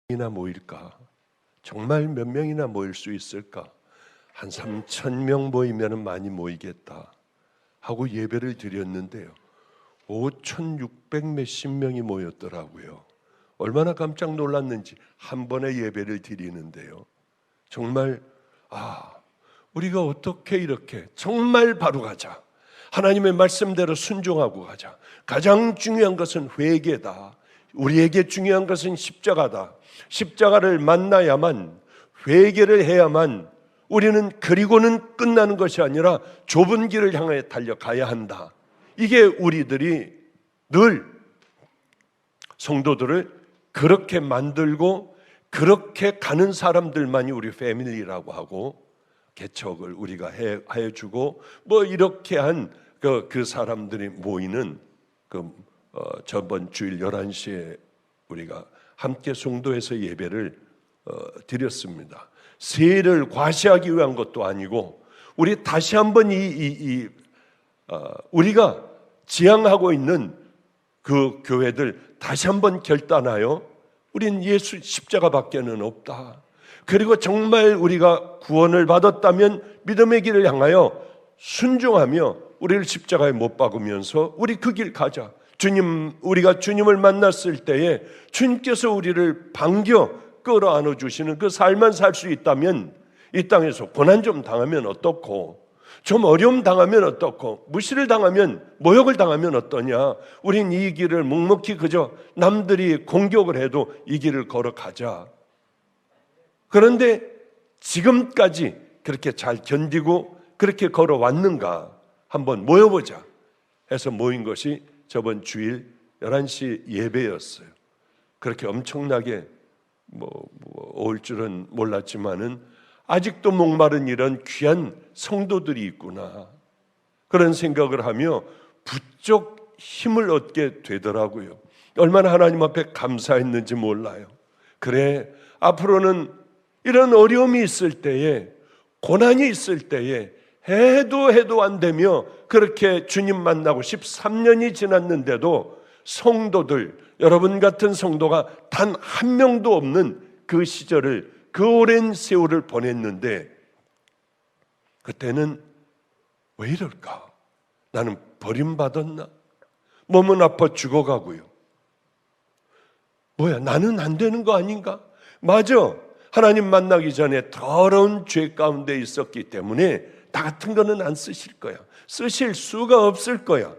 명이나 모일까? 정말 몇 명이나 모일 수 있을까? 한 3,000명 모이면 많이 모이겠다 하고 예배를 드렸는데요, 5,600 몇십 명이 모였더라고요. 얼마나 깜짝 놀랐는지. 한 번에 예배를 드리는데요, 정말 우리가 어떻게 이렇게 정말 바로 가자, 하나님의 말씀대로 순종하고 가자. 가장 중요한 것은 회개다. 우리에게 중요한 것은 십자가다. 십자가를 만나야만, 회개를 해야만 우리는 그리고는 끝나는 것이 아니라 좁은 길을 향해 달려가야 한다. 이게 우리들이 늘 성도들을 그렇게 만들고 그렇게 가는 사람들만이 우리 패밀리라고 하고 개척을 우리가 해주고 이렇게 한 그 사람들이 모이는 저번 주일 11시에 우리가 함께 송도에서 예배를 드렸습니다. 세를 과시하기 위한 것도 아니고, 우리 다시 한번 우리가 지향하고 있는 그 교회들 다시 한번 결단하여 우린 예수 십자가밖에는 없다. 그리고 정말 우리가 구원을 받았다면 믿음의 길을 향하여 순종하며 우리를 십자가에 못 박으면서 우리 그 길 가자. 우리가 주님을 만났을 때에 주님께서 우리를 반겨 끌어안아 주시는 그 삶만 살 수 있다면, 이 땅에서 고난 좀 당하면 어떻고, 좀 어려움 당하면 어떻고, 무시를 당하면, 모욕을 당하면 어떠냐. 우린 이 길을 묵묵히 그저 남들이 공격을 해도 이 길을 걸어가자. 그런데 지금까지 그렇게 잘 견디고 그렇게 걸어왔는가 한번 모여보자 해서 모인 것이 저번 주일 11시 예배였어요. 그렇게 엄청나게 올 줄은 몰랐지만은 아직도 목마른 이런 귀한 성도들이 있구나, 그런 생각을 하며 부쩍 힘을 얻게 되더라고요. 얼마나 하나님 앞에 감사했는지 몰라요. 그래, 앞으로는 이런 어려움이 있을 때에, 고난이 있을 때에 해도 안 되며 그렇게 주님 만나고 13년이 지났는데도 성도들, 여러분 같은 성도가 단 한 명도 없는 그 시절을, 그 오랜 세월을 보냈는데, 그때는 왜 이럴까? 나는 버림받았나? 몸은 아파 죽어가고요. 나는 안 되는 거 아닌가? 맞아, 하나님 만나기 전에 더러운 죄 가운데 있었기 때문에 나 같은 거는 안 쓰실 거야, 쓰실 수가 없을 거야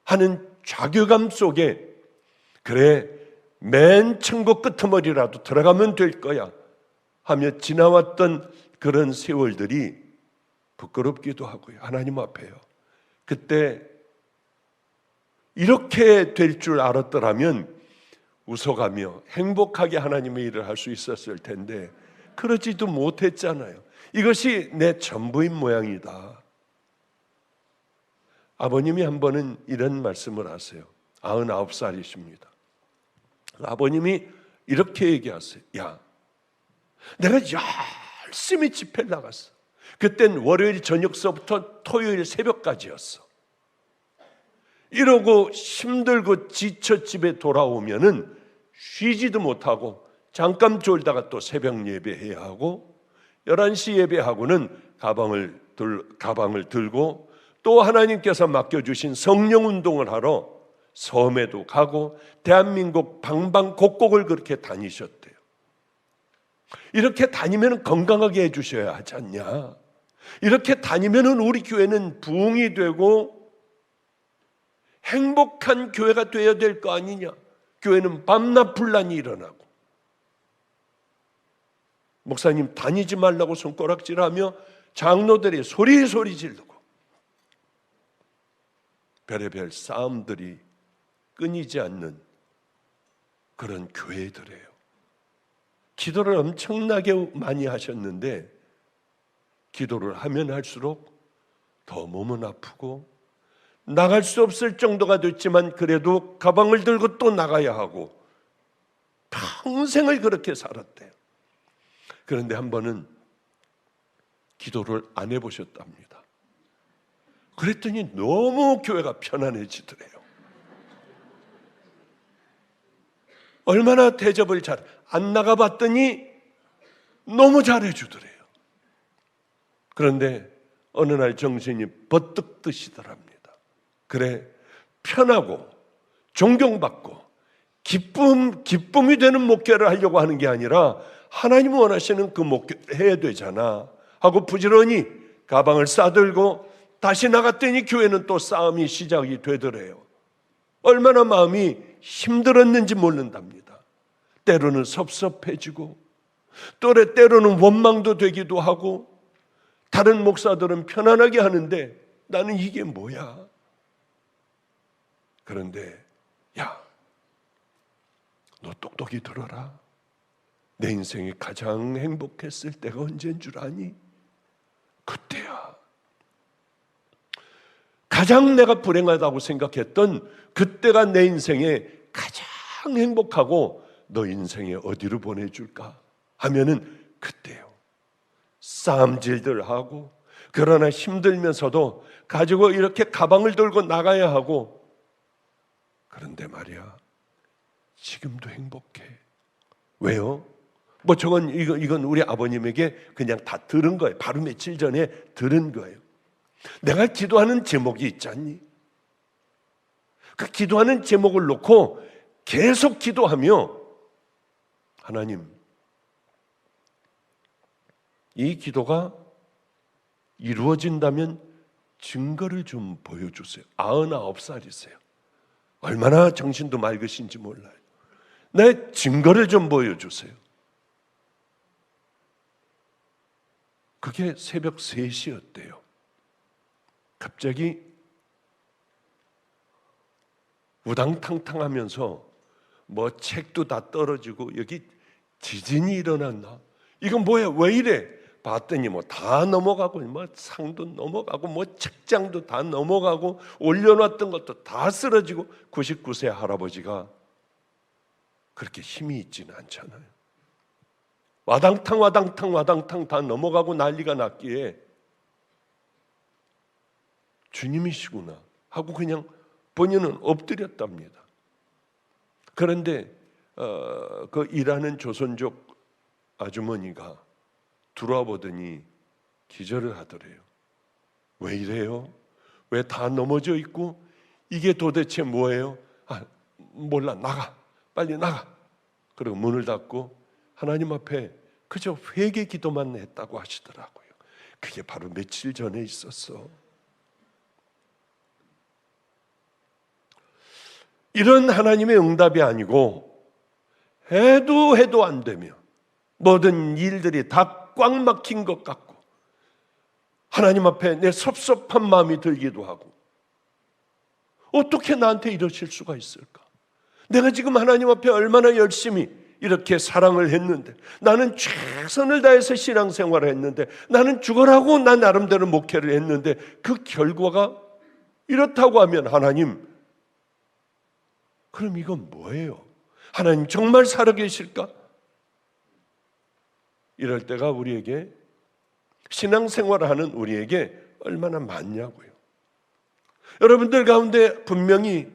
하는 좌교감 속에, 그래 맨 천국 끄트머리라도 들어가면 될 거야 하며 지나왔던 그런 세월들이 부끄럽기도 하고요, 하나님 앞에요. 그때 이렇게 될 줄 알았더라면 웃어가며 행복하게 하나님의 일을 할 수 있었을 텐데 그러지도 못했잖아요. 이것이 내 전부인 모양이다. 아버님이 한 번은 이런 말씀을 하세요. 99살이십니다. 아버님이 이렇게 얘기하세요. 야, 내가 열심히 집회를 나갔어. 그땐 월요일 저녁서부터 토요일 새벽까지였어. 이러고 힘들고 지쳐 집에 돌아오면은 쉬지도 못하고 잠깐 졸다가 또 새벽 예배해야 하고, 11시 예배하고는 가방을 들고 또 하나님께서 맡겨주신 성령 운동을 하러 섬에도 가고 대한민국 방방곡곡을 그렇게 다니셨대요. 이렇게 다니면 건강하게 해주셔야 하지 않냐? 이렇게 다니면 우리 교회는 부흥이 되고 행복한 교회가 되어야 될 거 아니냐? 교회는 밤낮 분란이 일어나고, 목사님 다니지 말라고 손가락질하며 장로들이 소리 지르고 별의별 싸움들이 끊이지 않는 그런 교회들이에요. 기도를 엄청나게 많이 하셨는데 기도를 하면 할수록 더 몸은 아프고 나갈 수 없을 정도가 됐지만 그래도 가방을 들고 또 나가야 하고 평생을 그렇게 살았대요. 그런데 한 번은 기도를 안 해보셨답니다. 그랬더니 너무 교회가 편안해지더래요. 얼마나 대접을 잘, 안 나가봤더니 너무 잘해주더래요. 그런데 어느 날 정신이 버뜩 드시더랍니다. 그래, 편하고 존경받고 기쁨이 되는 목회를 하려고 하는 게 아니라 하나님 원하시는 그 목회를 해야 되잖아 하고 부지런히 가방을 싸들고 다시 나갔더니 교회는 또 싸움이 시작이 되더래요. 얼마나 마음이 힘들었는지 모른답니다. 때로는 섭섭해지고 때로는 원망도 되기도 하고, 다른 목사들은 편안하게 하는데 나는 이게 뭐야? 그런데 야, 너 똑똑히 들어라. 내 인생이 가장 행복했을 때가 언제인 줄 아니? 그때야. 가장 내가 불행하다고 생각했던 그때가 내 인생에 가장 행복하고 너 인생에 어디로 보내줄까 하면은 그때요. 싸움질들 하고, 그러나 힘들면서도 가지고 이렇게 가방을 들고 나가야 하고, 그런데 말이야, 지금도 행복해. 왜요? 뭐 이건 우리 아버님에게 그냥 다 들은 거예요. 바로 며칠 전에 들은 거예요. 내가 기도하는 제목이 있지 않니? 그 기도하는 제목을 놓고 계속 기도하며, 하나님, 이 기도가 이루어진다면 증거를 좀 보여주세요. 99살이세요. 얼마나 정신도 맑으신지 몰라요. 내 증거를 좀 보여주세요. 그게 새벽 3시였대요. 갑자기 우당탕탕 하면서 뭐 책도 다 떨어지고, 여기 지진이 일어났나? 이건 뭐야? 왜 이래? 봤더니 뭐 다 넘어가고, 뭐 상도 넘어가고, 뭐 책장도 다 넘어가고, 올려놨던 것도 다 쓰러지고. 99세 할아버지가 그렇게 힘이 있지는 않잖아요. 와당탕 다 넘어가고 난리가 났기에 주님이시구나 하고 그냥 본인은 엎드렸답니다. 그런데 그 일하는 조선족 아주머니가 들어와 보더니 기절을 하더래요. 왜 이래요? 왜 다 넘어져 있고 이게 도대체 뭐예요? 몰라, 나가, 빨리 나가. 그리고 문을 닫고 하나님 앞에 그저 회개 기도만 했다고 하시더라고요. 그게 바로 며칠 전에 있었어. 이런 하나님의 응답이 아니고 해도 안 되며 모든 일들이 다 꽉 막힌 것 같고 하나님 앞에 내 섭섭한 마음이 들기도 하고, 어떻게 나한테 이러실 수가 있을까? 내가 지금 하나님 앞에 얼마나 열심히 이렇게 사랑을 했는데, 나는 최선을 다해서 신앙생활을 했는데, 나는 죽어라고 난 나름대로 목회를 했는데 그 결과가 이렇다고 하면 하나님, 그럼 이건 뭐예요? 하나님 정말 살아계실까? 이럴 때가 우리에게, 신앙생활을 하는 우리에게 얼마나 많냐고요. 여러분들 가운데 분명히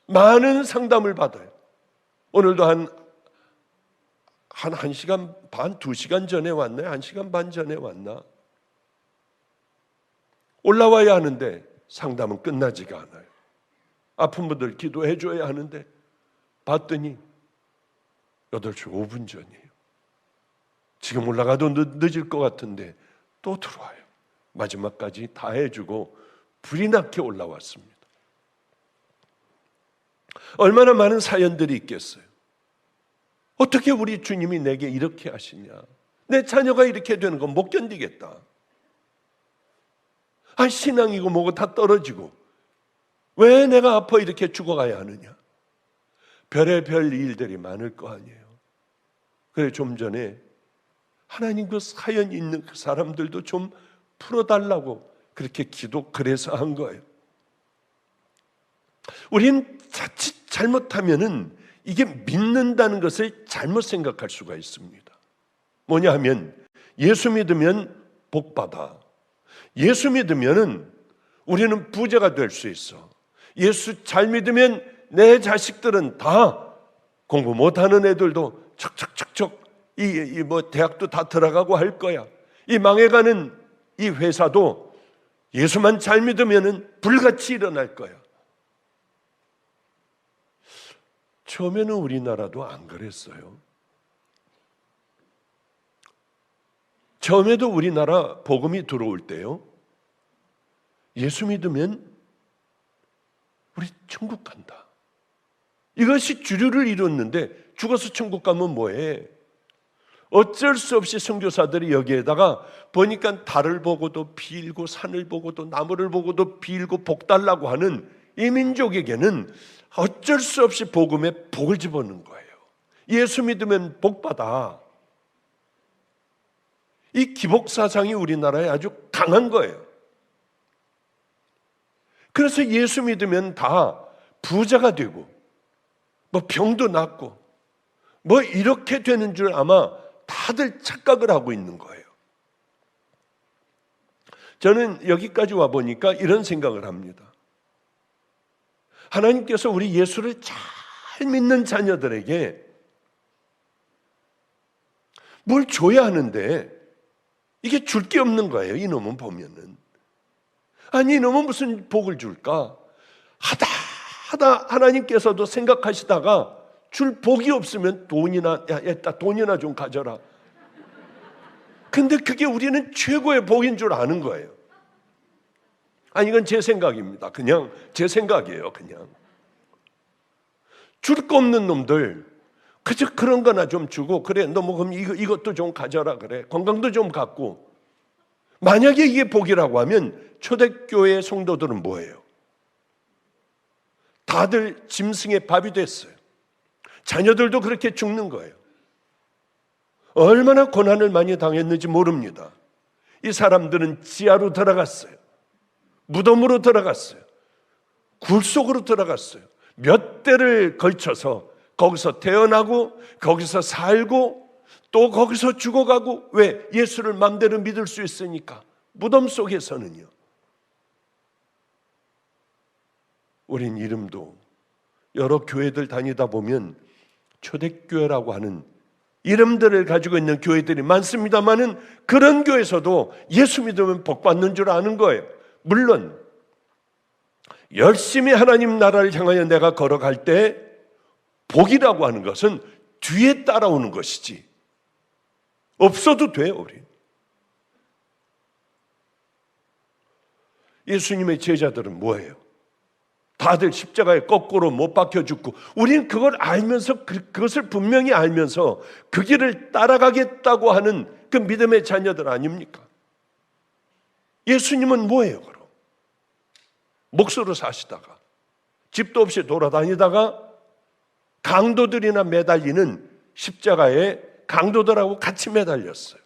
많은 상담을 받아요. 오늘도 한 1시간 반, 2시간 전에 왔나요? 1시간 반 전에 왔나? 올라와야 하는데 상담은 끝나지가 않아요. 아픈 분들 기도해 줘야 하는데 봤더니 8시 5분 전이에요. 지금 올라가도 늦을 것 같은데 또 들어와요. 마지막까지 다 해주고 불이 나게 올라왔습니다. 얼마나 많은 사연들이 있겠어요. 어떻게 우리 주님이 내게 이렇게 하시냐? 내 자녀가 이렇게 되는 건 못 견디겠다. 신앙이고 뭐고 다 떨어지고 왜 내가 아파 이렇게 죽어가야 하느냐? 별의별 일들이 많을 거 아니에요. 그래, 좀 전에 하나님 그 사연 있는 그 사람들도 좀 풀어달라고 그렇게 그래서 한 거예요. 우린 자칫 잘못하면은 이게 믿는다는 것을 잘못 생각할 수가 있습니다. 뭐냐 하면, 예수 믿으면 복 받아. 예수 믿으면은 우리는 부자가 될 수 있어. 예수 잘 믿으면 내 자식들은 다, 공부 못하는 애들도 척척척척 뭐 대학도 다 들어가고 할 거야. 이 망해가는 이 회사도 예수만 잘 믿으면은 불같이 일어날 거야. 처음에는 우리나라도 안 그랬어요. 처음에도 우리나라 복음이 들어올 때요, 예수 믿으면 우리 천국 간다, 이것이 주류를 이뤘는데, 죽어서 천국 가면 뭐해? 어쩔 수 없이 선교사들이 여기에다가 보니까 달을 보고도 빌고 산을 보고도 나무를 보고도 빌고 복 달라고 하는 이 민족에게는 어쩔 수 없이 복음에 복을 집어넣는 거예요. 예수 믿으면 복 받아. 이 기복 사상이 우리나라에 아주 강한 거예요. 그래서 예수 믿으면 다 부자가 되고 뭐 병도 낫고 뭐 이렇게 되는 줄 아마 다들 착각을 하고 있는 거예요. 저는 여기까지 와 보니까 이런 생각을 합니다. 하나님께서 우리 예수를 잘 믿는 자녀들에게 뭘 줘야 하는데 이게 줄 게 없는 거예요. 이놈은 보면은. 아니, 이놈은 무슨 복을 줄까? 하다 하나님께서도 생각하시다가 줄 복이 없으면 돈이나 좀 가져라. 근데 그게 우리는 최고의 복인 줄 아는 거예요. 아니, 이건 제 생각입니다. 그냥 제 생각이에요. 그냥 줄 거 없는 놈들 그저 그런 거나 좀 주고, 그래 너 뭐 그럼 이것도 좀 가져라, 그래 건강도 좀 갖고. 만약에 이게 복이라고 하면 초대교회 성도들은 뭐예요? 다들 짐승의 밥이 됐어요. 자녀들도 그렇게 죽는 거예요. 얼마나 고난을 많이 당했는지 모릅니다. 이 사람들은 지하로 들어갔어요. 무덤으로 들어갔어요. 굴 속으로 들어갔어요. 몇 대를 걸쳐서 거기서 태어나고 거기서 살고 또 거기서 죽어가고. 왜? 예수를 마음대로 믿을 수 있으니까. 무덤 속에서는요. 우린 이름도 여러 교회들 다니다 보면 초대교회라고 하는 이름들을 가지고 있는 교회들이 많습니다만은 그런 교회에서도 예수 믿으면 복 받는 줄 아는 거예요. 물론 열심히 하나님 나라를 향하여 내가 걸어갈 때 복이라고 하는 것은 뒤에 따라오는 것이지 없어도 돼요. 우리 예수님의 제자들은 뭐예요? 다들 십자가에 거꾸로 못 박혀 죽고, 우리는 그걸 알면서, 그것을 분명히 알면서 그 길을 따라가겠다고 하는 그 믿음의 자녀들 아닙니까? 예수님은 뭐예요 그럼? 목수로 사시다가 집도 없이 돌아다니다가 강도들이나 매달리는 십자가에 강도들하고 같이 매달렸어요.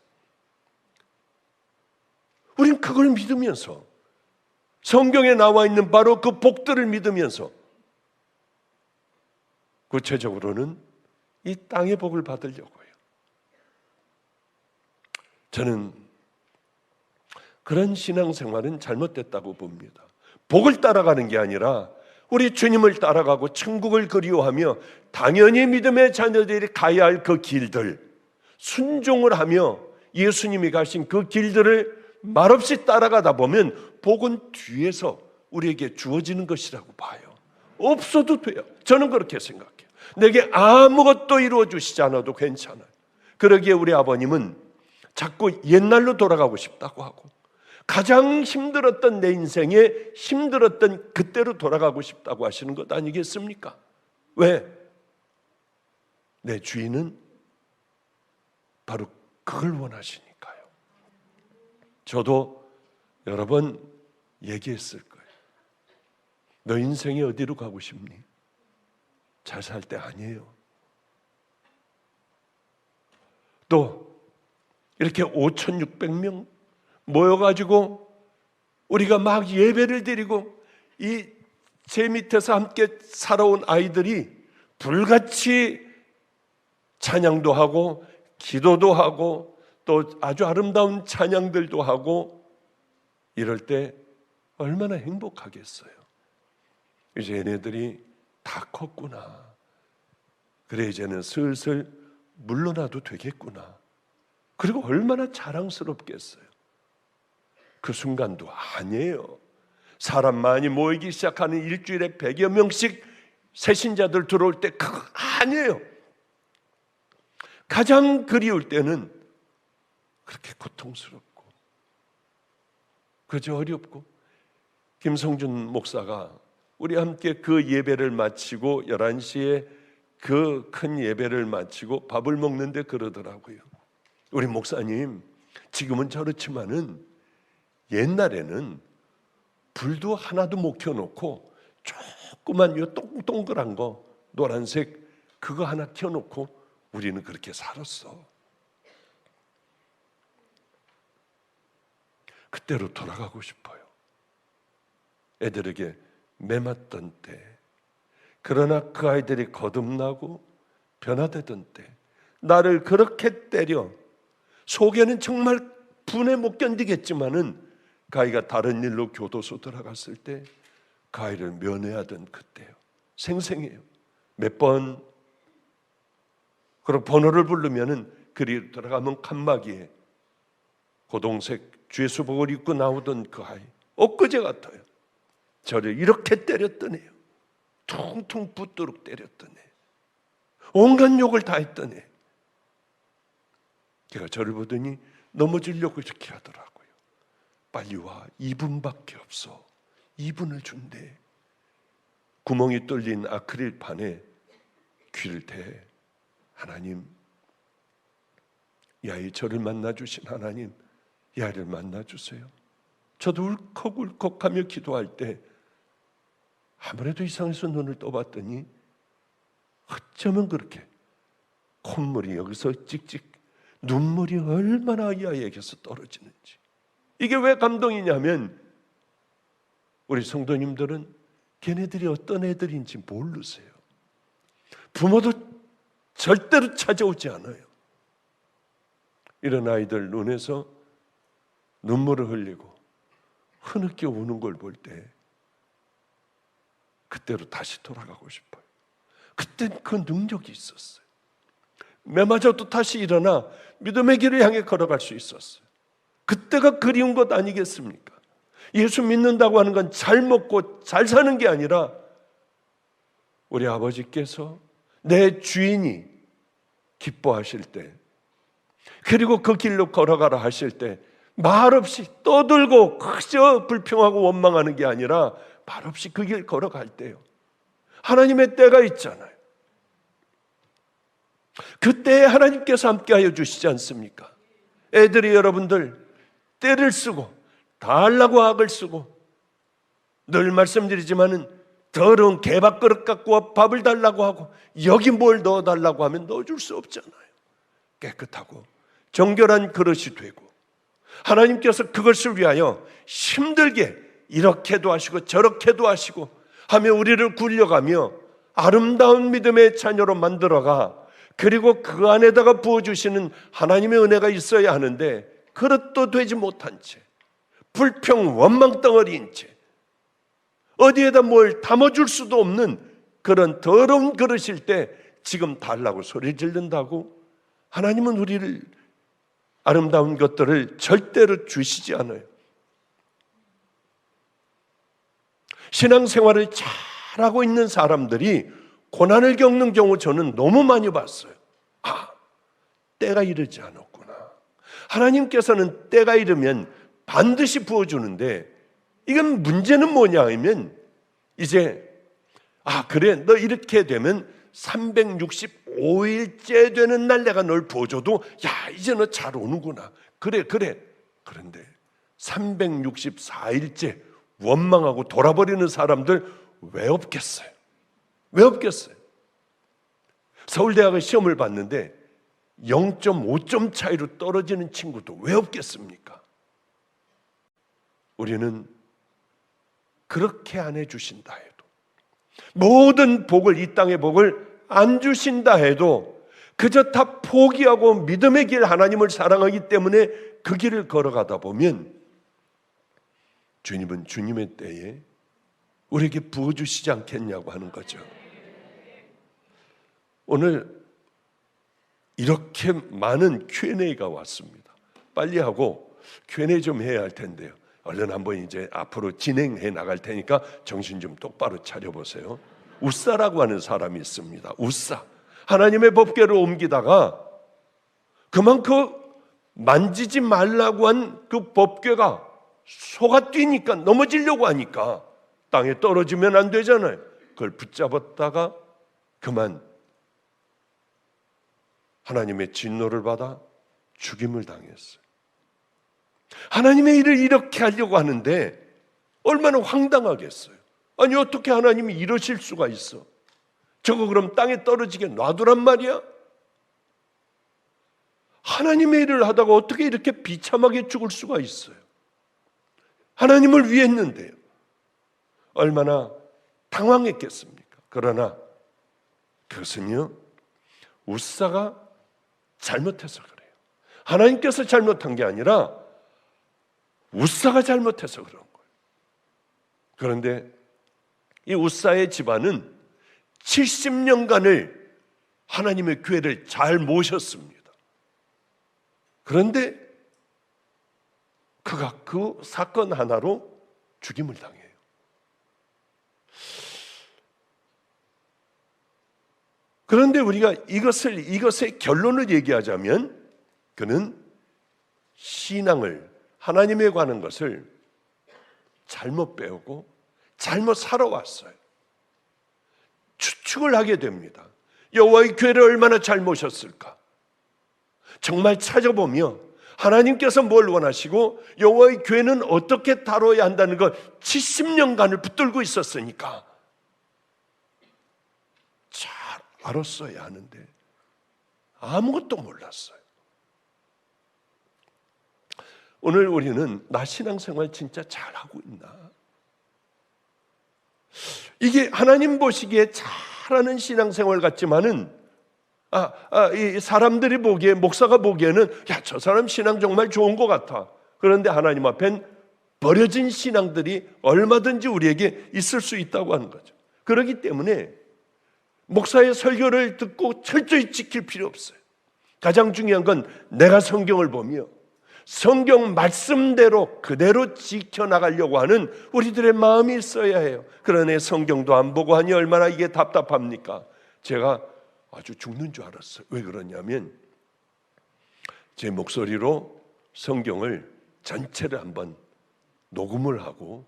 우린 그걸 믿으면서, 성경에 나와 있는 바로 그 복들을 믿으면서, 구체적으로는 이 땅의 복을 받으려고요. 저는 그런 신앙생활은 잘못됐다고 봅니다. 복을 따라가는 게 아니라 우리 주님을 따라가고 천국을 그리워하며 당연히 믿음의 자녀들이 가야 할 그 길들, 순종을 하며 예수님이 가신 그 길들을 말없이 따라가다 보면 복은 뒤에서 우리에게 주어지는 것이라고 봐요. 없어도 돼요. 저는 그렇게 생각해요. 내게 아무것도 이루어 주시지 않아도 괜찮아요. 그러기에 우리 아버님은 자꾸 옛날로 돌아가고 싶다고 하고, 가장 힘들었던 내 인생에 힘들었던 그때로 돌아가고 싶다고 하시는 것 아니겠습니까? 왜? 내 주인은 바로 그걸 원하시니까요. 저도 여러 번 얘기했을 거예요. 너 인생이 어디로 가고 싶니? 잘 살 때 아니에요. 또 이렇게 5,600명 모여가지고 우리가 막 예배를 드리고 이 제 밑에서 함께 살아온 아이들이 불같이 찬양도 하고 기도도 하고 또 아주 아름다운 찬양들도 하고 이럴 때 얼마나 행복하겠어요. 이제 얘네들이 다 컸구나. 그래 이제는 슬슬 물러나도 되겠구나. 그리고 얼마나 자랑스럽겠어요. 그 순간도 아니에요. 사람 많이 모이기 시작하는 일주일에 100여 명씩 새신자들 들어올 때 그거 아니에요. 가장 그리울 때는 그렇게 고통스럽고 그저 어렵고, 김성준 목사가 우리 함께 그 예배를 마치고 11시에 그 큰 예배를 마치고 밥을 먹는데 그러더라고요. 우리 목사님, 지금은 저렇지만은 옛날에는 불도 하나도 못 켜놓고 조그만 요 동글한 거 노란색 그거 하나 켜놓고 우리는 그렇게 살았어. 그때로 돌아가고 싶어요. 애들에게 매맞던 때, 그러나 그 아이들이 거듭나고 변화되던 때, 나를 그렇게 때려 속에는 정말 분에 못 견디겠지만은 그 아이가 다른 일로 교도소 들어갔을 때 그 아이를 면회하던 그때요. 생생해요. 몇 번 그런 번호를 부르면은 그리 들어가면 칸막이에 고동색 죄수복을 입고 나오던 그 아이, 엊그제 같아요. 저를 이렇게 때렸던 애요. 퉁퉁 붓도록 때렸던 애. 온갖 욕을 다 했던 애. 제가 저를 보더니 넘어지려고 이렇게 하더라고요. 빨리 와, 2분밖에 없어. 2분을 준대. 구멍이 뚫린 아크릴판에 귀를 대. 하나님, 이 아이 저를 만나주신 하나님, 이 아이를 만나주세요. 저도 울컥울컥하며 기도할 때 아무래도 이상해서 눈을 떠봤더니 어쩌면 그렇게 콧물이 여기서 찍찍, 눈물이 얼마나 이 아이에게서 떨어지는지. 이게 왜 감동이냐면 우리 성도님들은 걔네들이 어떤 애들인지 모르세요. 부모도 절대로 찾아오지 않아요. 이런 아이들 눈에서 눈물을 흘리고 흐느껴 우는 걸 볼 때 그때로 다시 돌아가고 싶어요. 그땐 그 능력이 있었어요. 매맞아도 다시 일어나 믿음의 길을 향해 걸어갈 수 있었어요. 그때가 그리운 것 아니겠습니까? 예수 믿는다고 하는 건 잘 먹고 잘 사는 게 아니라 우리 아버지께서 내 주인이 기뻐하실 때, 그리고 그 길로 걸어가라 하실 때 말없이 떠들고 그저 불평하고 원망하는 게 아니라 말없이 그 길 걸어갈 때요, 하나님의 때가 있잖아요. 그때에 하나님께서 함께하여 주시지 않습니까? 애들이 여러분들 때를 쓰고 달라고 악을 쓰고, 늘 말씀드리지만은 더러운 개밥그릇 갖고 밥을 달라고 하고 여기 뭘 넣어달라고 하면 넣어줄 수 없잖아요. 깨끗하고 정결한 그릇이 되고, 하나님께서 그것을 위하여 힘들게 이렇게도 하시고 저렇게도 하시고 하며 우리를 굴려가며 아름다운 믿음의 자녀로 만들어가, 그리고 그 안에다가 부어주시는 하나님의 은혜가 있어야 하는데 그릇도 되지 못한 채, 불평 원망 덩어리인 채, 어디에다 뭘 담아줄 수도 없는 그런 더러운 그릇일 때 지금 달라고 소리 지른다고 하나님은 우리를 아름다운 것들을 절대로 주시지 않아요. 신앙생활을 잘하고 있는 사람들이 고난을 겪는 경우 저는 너무 많이 봤어요. 아, 때가 이르지 않았구나. 하나님께서는 때가 이르면 반드시 부어주는데, 이건 문제는 뭐냐 하면 이제 그래, 너 이렇게 되면 365일째 되는 날 내가 널 부어줘도 야, 이제 너 잘 오는구나. 그래. 그런데 364일째 원망하고 돌아버리는 사람들 왜 없겠어요? 왜 없겠어요? 서울대학의 시험을 봤는데 0.5점 차이로 떨어지는 친구도 왜 없겠습니까? 우리는 그렇게 안 해주신다 해도, 모든 복을, 이 땅의 복을 안 주신다 해도 그저 다 포기하고 믿음의 길, 하나님을 사랑하기 때문에 그 길을 걸어가다 보면 주님은 주님의 때에 우리에게 부어주시지 않겠냐고 하는 거죠. 오늘 이렇게 많은 Q&A가 왔습니다. 빨리 하고 Q&A 좀 해야 할 텐데요. 얼른 한번 이제 앞으로 진행해 나갈 테니까 정신 좀 똑바로 차려보세요. 우사라고 하는 사람이 있습니다. 우사. 하나님의 법궤를 옮기다가 그만큼 만지지 말라고 한 그 법궤가 소가 뛰니까 넘어지려고 하니까 땅에 떨어지면 안 되잖아요. 그걸 붙잡았다가 그만 하나님의 진노를 받아 죽임을 당했어요. 하나님의 일을 이렇게 하려고 하는데 얼마나 황당하겠어요. 아니 어떻게 하나님이 이러실 수가 있어? 저거 그럼 땅에 떨어지게 놔두란 말이야? 하나님의 일을 하다가 어떻게 이렇게 비참하게 죽을 수가 있어요? 하나님을 위했는데요. 얼마나 당황했겠습니까? 그러나 그것은요, 우사가 잘못해서 그래요. 하나님께서 잘못한 게 아니라 우사가 잘못해서 그런 거예요. 그런데 이 우사의 집안은 70년간을 하나님의 교회를 잘 모셨습니다. 그런데 그가 그 사건 하나로 죽임을 당해요. 그런데 우리가 이것의 결론을 얘기하자면 그는 신앙을, 하나님에 관한 것을 잘못 배우고 잘못 살아왔어요. 추측을 하게 됩니다. 여호와의 교회를 얼마나 잘 모셨을까? 정말 찾아보며 하나님께서 뭘 원하시고 여호와의 교회는 어떻게 다뤄야 한다는 걸 70년간을 붙들고 있었으니까 잘 알았어야 하는데 아무것도 몰랐어요. 오늘 우리는 나 신앙생활 진짜 잘하고 있나? 이게 하나님 보시기에 잘하는 신앙생활 같지만은 이 사람들이 보기에, 목사가 보기에는 야, 저 사람 신앙 정말 좋은 것 같아. 그런데 하나님 앞엔 버려진 신앙들이 얼마든지 우리에게 있을 수 있다고 하는 거죠. 그렇기 때문에 목사의 설교를 듣고 철저히 지킬 필요 없어요. 가장 중요한 건 내가 성경을 보며 성경 말씀대로 그대로 지켜나가려고 하는 우리들의 마음이 있어야 해요. 그러네 성경도 안 보고 하니 얼마나 이게 답답합니까? 제가 아주 죽는 줄 알았어요. 왜 그러냐면 제 목소리로 성경을 전체를 한번 녹음을 하고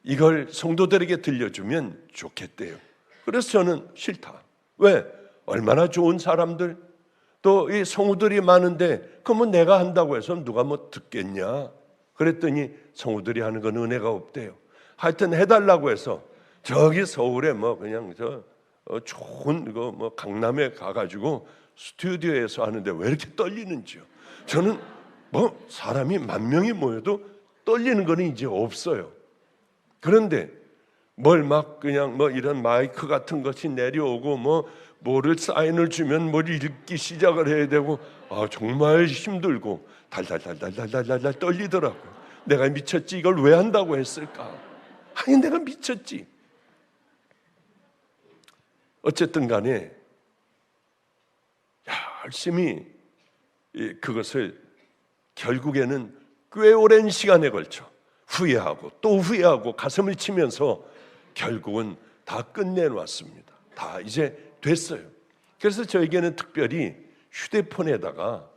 이걸 성도들에게 들려주면 좋겠대요. 그래서 저는 싫다. 왜? 얼마나 좋은 사람들, 또 이 성우들이 많은데 그러면 내가 한다고 해서 누가 뭐 듣겠냐? 그랬더니 성우들이 하는 건 은혜가 없대요. 하여튼 해달라고 해서 저기 서울에 뭐 그냥 좋은 거 뭐 강남에 가가지고 스튜디오에서 하는데 왜 이렇게 떨리는지요? 저는 뭐 사람이 10,000명이 모여도 떨리는 거는 이제 없어요. 그런데 뭘 막 그냥 뭐 이런 마이크 같은 것이 내려오고 뭐를 사인을 주면 뭘 읽기 시작을 해야 되고 정말 힘들고 달달달달달달달 떨리더라고요. 내가 미쳤지, 이걸 왜 한다고 했을까? 아니 내가 미쳤지. 어쨌든 간에 열심히 그것을 결국에는 꽤 오랜 시간에 걸쳐 후회하고 또 후회하고 가슴을 치면서 결국은 다 끝내놨습니다. 다 이제 됐어요. 그래서 저에게는 특별히 휴대폰에다가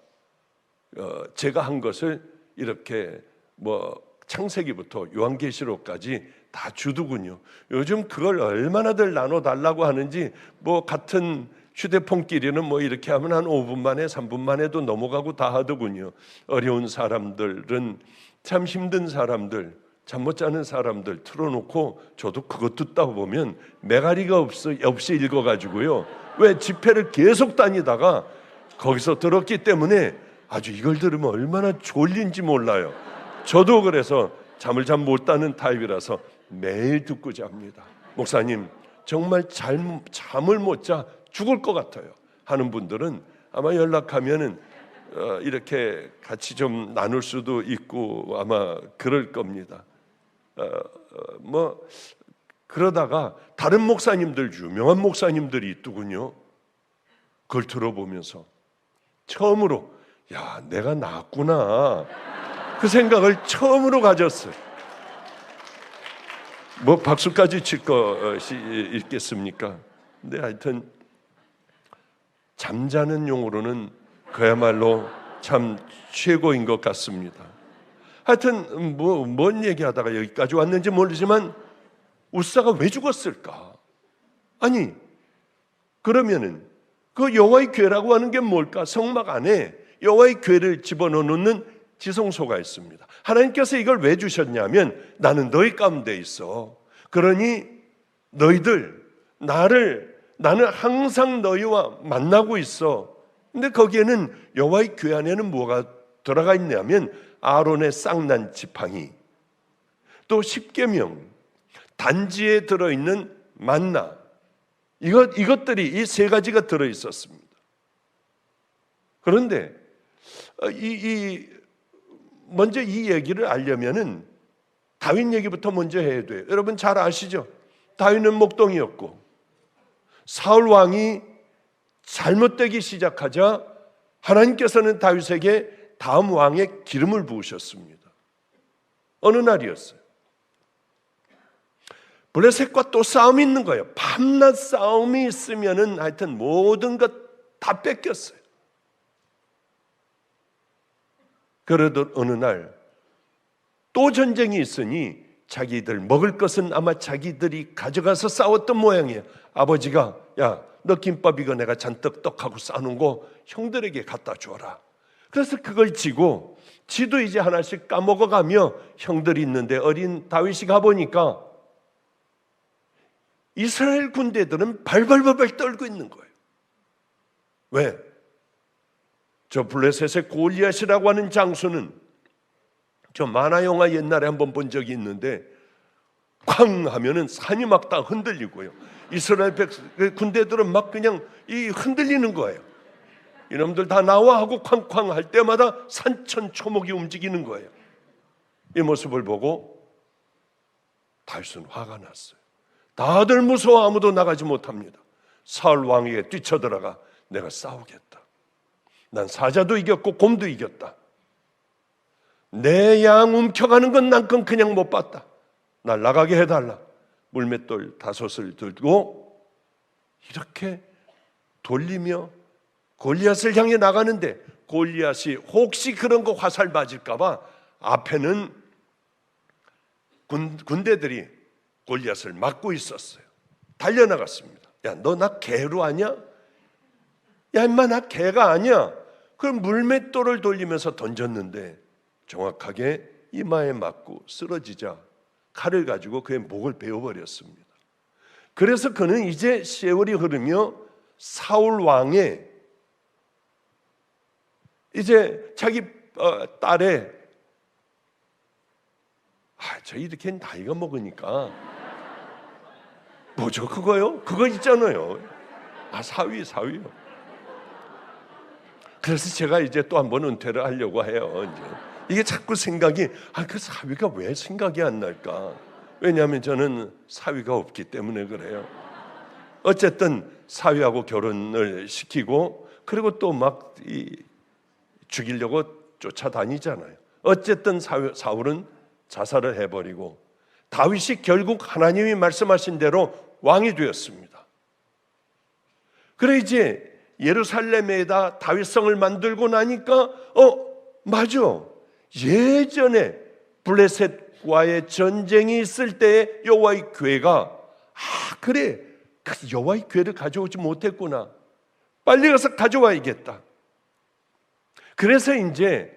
제가 한 것을 이렇게 뭐 창세기부터 요한계시록까지 다 주더군요. 요즘 그걸 얼마나들 나눠달라고 하는지 뭐 같은 휴대폰끼리는 뭐 이렇게 하면 한 5분 만에 3분 만에도 넘어가고 다 하더군요. 어려운 사람들은, 참 힘든 사람들, 잠 못 자는 사람들 틀어놓고 저도 그거 듣다 보면 매가리가 없이 읽어가지고요. 왜 집회를 계속 다니다가 거기서 들었기 때문에 아주 이걸 들으면 얼마나 졸린지 몰라요. 저도 그래서 잠을 잘 못 자는 타입이라서 매일 듣고 잡니다. 목사님 정말 잠을 못 자 죽을 것 같아요 하는 분들은 아마 연락하면은 이렇게 같이 좀 나눌 수도 있고 아마 그럴 겁니다. 뭐 그러다가 다른 목사님들, 유명한 목사님들이 있더군요. 그걸 들어보면서 처음으로 야, 내가 낫구나. 그 생각을 처음으로 가졌어요. 뭐 박수까지 칠 것이 있겠습니까? 근데 하여튼 잠자는 용으로는 그야말로 참 최고인 것 같습니다. 하여튼 뭔 얘기하다가 여기까지 왔는지 모르지만 웃사가 왜 죽었을까? 아니, 그러면은 그 여호와의 궤라고 하는 게 뭘까? 성막 안에 여호와의 궤를 집어넣는 지성소가 있습니다. 하나님께서 이걸 왜 주셨냐면 나는 너희 가운데 있어. 그러니 너희들 나는 항상 너희와 만나고 있어. 근데 거기에는 여호와의 궤 안에는 뭐가 들어가 있냐면 아론의 쌍난 지팡이, 또 십계명, 단지에 들어있는 만나, 이것들이 이 세 가지가 들어 있었습니다. 그런데 먼저 이 얘기를 알려면은 다윗 얘기부터 먼저 해야 돼요. 여러분 잘 아시죠? 다윗은 목동이었고 사울 왕이 잘못되기 시작하자 하나님께서는 다윗에게 다음 왕의 기름을 부으셨습니다. 어느 날이었어요. 블레셋과 또 싸움이 있는 거예요. 밤낮 싸움이 있으면은 하여튼 모든 것 다 뺏겼어요. 그래도 어느 날 또 전쟁이 있으니 자기들 먹을 것은 아마 자기들이 가져가서 싸웠던 모양이에요. 아버지가 야, 너 김밥 이거 내가 잔뜩 떡하고 싸놓은 거 형들에게 갖다 줘라. 그래서 그걸 지도 이제 하나씩 까먹어가며 형들이 있는데 어린 다윗이 가보니까 이스라엘 군대들은 발발발발 떨고 있는 거예요. 왜? 저 블레셋의 골리앗이라고 하는 장수는 저 만화 영화 옛날에 한번 본 적이 있는데 쾅 하면은 산이 막 다 흔들리고요. 이스라엘 군대들은 막 그냥 흔들리는 거예요. 이놈들 다 나와 하고 쾅쾅 할 때마다 산천초목이 움직이는 거예요. 이 모습을 보고 다윗은 화가 났어요. 다들 무서워 아무도 나가지 못합니다. 사울 왕에게 뛰쳐들어가 내가 싸우겠다. 난 사자도 이겼고 곰도 이겼다. 내 양 움켜가는 건 난 그냥 못 봤다. 날 나가게 해달라. 물맷돌 5을 들고 이렇게 돌리며 골리앗을 향해 나가는데 골리앗이 혹시 그런 거 화살 맞을까 봐 앞에는 군대들이 골리앗을 막고 있었어요. 달려나갔습니다. 야, 너 나 개로 아냐? 야, 임마 나 개가 아니야. 그럼 물맷돌을 돌리면서 던졌는데 정확하게 이마에 맞고 쓰러지자 칼을 가지고 그의 목을 베어버렸습니다. 그래서 그는 이제 세월이 흐르며 사울 왕의 이제 자기 딸의 저 이렇게 나이가 먹으니까 뭐죠 그거요? 그거 있잖아요. 사위요. 그래서 제가 이제 또 한 번 은퇴를 하려고 해요. 이제. 이게 자꾸 생각이 그 사위가 왜 생각이 안 날까? 왜냐하면 저는 사위가 없기 때문에 그래요. 어쨌든 사위하고 결혼을 시키고 그리고 또 막 죽이려고 쫓아다니잖아요. 어쨌든 사울은 자살을 해버리고 다윗이 결국 하나님이 말씀하신 대로 왕이 되었습니다. 그래 이제 예루살렘에다 다윗성을 만들고 나니까 맞아. 예전에 블레셋과의 전쟁이 있을 때 여호와의 궤가 그래 그 여호와의 궤를 가져오지 못했구나. 빨리 가서 가져와야겠다. 그래서 이제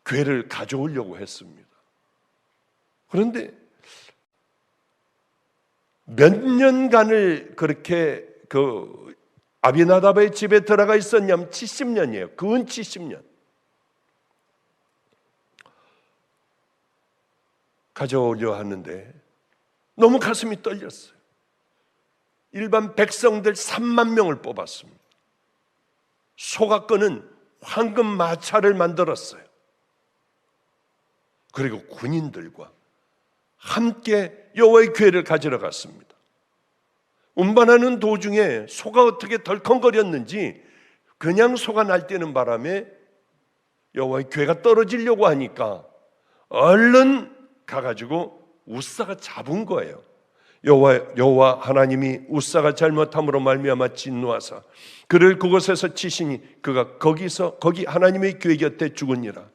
궤를 가져오려고 했습니다. 그런데 몇 년간을 그렇게 아비나답의 집에 들어가 있었냐면 70년이에요. 근 70년. 가져오려 하는데 너무 가슴이 떨렸어요. 일반 백성들 3만 명을 뽑았습니다. 소각거는 황금 마차를 만들었어요. 그리고 군인들과 함께 여호와의 궤를 가지러 갔습니다. 운반하는 도중에 소가 어떻게 덜컹거렸는지 그냥 소가 날뛰는 바람에 여호와의 괴가 떨어지려고 하니까 얼른 가가지고 우사가 잡은 거예요. 여호와 하나님이 우사가 잘못함으로 말미암아 진노하사 그를 그곳에서 치시니 그가 거기 하나님의 궤 곁에 죽으니라.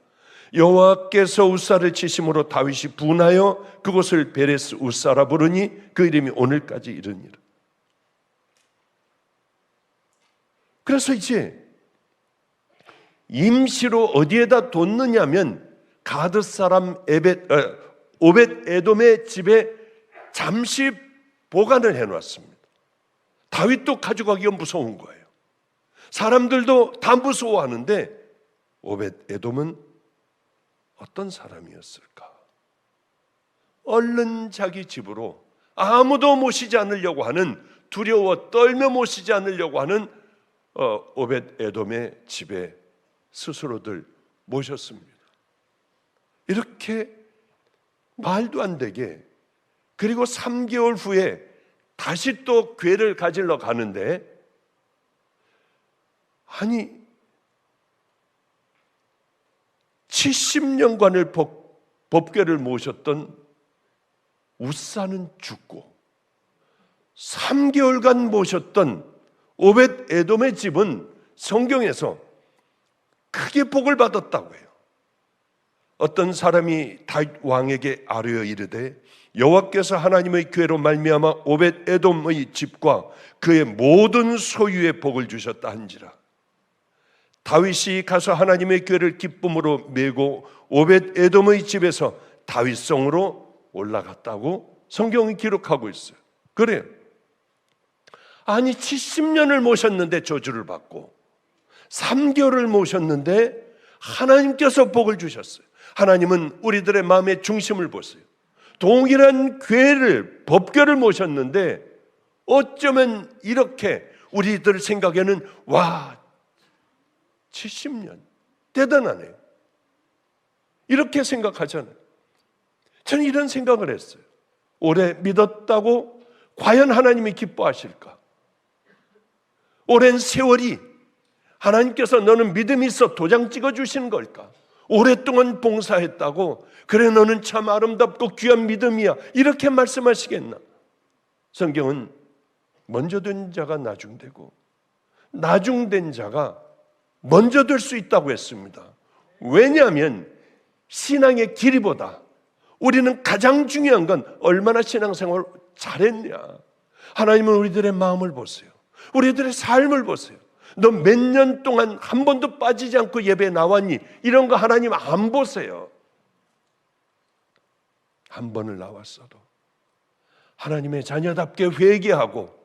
여호와께서 우사를 치심으로 다윗이 분하여 그곳을 베레스 우사라 부르니 그 이름이 오늘까지 이르니라. 그래서 이제 임시로 어디에다 뒀느냐면 가드 사람 오벳 에돔의 집에 잠시 보관을 해놨습니다. 다윗도 가져가기가 무서운 거예요. 사람들도 다 무서워하는데 오벳 에돔은 어떤 사람이었을까? 얼른 자기 집으로 아무도 모시지 않으려고 하는, 두려워 떨며 모시지 않으려고 하는 오벳 에돔의 집에 스스로들 모셨습니다. 이렇게 말도 안 되게, 그리고 3개월 후에 다시 또 궤를 가지러 가는데, 아니 70년간을 법궤를 모셨던 우사는 죽고 3개월간 모셨던 오벳 에돔의 집은 성경에서 크게 복을 받았다고 해요. 어떤 사람이 다윗 왕에게 아뢰어 이르되 여호와께서 하나님의 궤로 말미암아 오벳 에돔의 집과 그의 모든 소유에 복을 주셨다 한지라. 다윗이 가서 하나님의 궤를 기쁨으로 메고 오벳 에돔의 집에서 다윗성으로 올라갔다고 성경이 기록하고 있어요. 그래요. 아니 70년을 모셨는데 저주를 받고 3개월을 모셨는데 하나님께서 복을 주셨어요. 하나님은 우리들의 마음의 중심을 보세요. 동일한 궤를, 법궤를 모셨는데 어쩌면 이렇게 우리들 생각에는 와 70년 대단하네요. 이렇게 생각하잖아요. 저는 이런 생각을 했어요. 오래 믿었다고 과연 하나님이 기뻐하실까? 오랜 세월이 하나님께서 너는 믿음이 있어 도장 찍어주시는 걸까? 오랫동안 봉사했다고 그래 너는 참 아름답고 귀한 믿음이야 이렇게 말씀하시겠나? 성경은 먼저 된 자가 나중되고 나중된 자가 먼저 될 수 있다고 했습니다. 왜냐하면 신앙의 길이보다 우리는 가장 중요한 건 얼마나 신앙생활을 잘했냐. 하나님은 우리들의 마음을 보세요. 우리들의 삶을 보세요. 너 몇 년 동안 한 번도 빠지지 않고 예배에 나왔니? 이런 거 하나님 안 보세요. 한 번을 나왔어도 하나님의 자녀답게 회개하고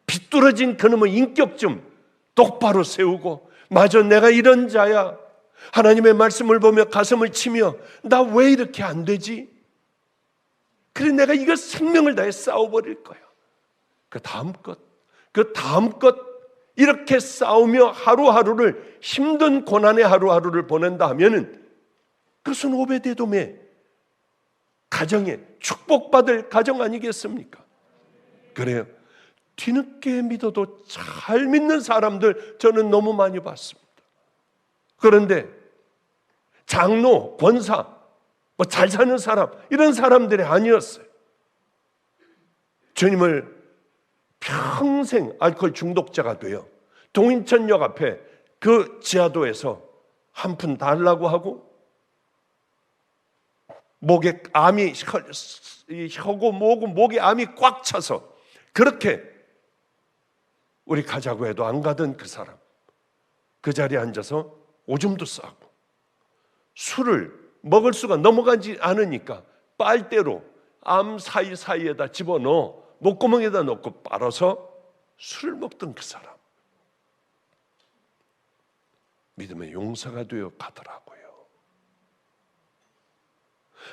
비뚤어진 그놈의 인격 좀 똑바로 세우고 맞아 내가 이런 자야. 하나님의 말씀을 보며 가슴을 치며 나 왜 이렇게 안 되지? 그래 내가 이거 생명을 다해 싸워버릴 거야. 그 다음 것 이렇게 싸우며 하루하루를 힘든 고난의 하루하루를 보낸다 하면은 그것은 오베데돔의 가정에 축복받을 가정 아니겠습니까? 그래요. 뒤늦게 믿어도 잘 믿는 사람들 저는 너무 많이 봤습니다. 그런데 장로, 권사, 잘 사는 사람 이런 사람들이 아니었어요. 주님을 평생 알코올 중독자가 되어 동인천역 앞에 그 지하도에서 한 푼 달라고 하고 목에 암이 혀고 뭐고 목에 암이 꽉 차서 그렇게 우리 가자고 해도 안 가던 그 사람 그 자리에 앉아서 오줌도 싸고 술을 먹을 수가 넘어가지 않으니까 빨대로 암 사이사이에다 집어넣어 목구멍에다 넣고 빨아서 술을 먹던 그 사람 믿음의 용사가 되어 가더라고요.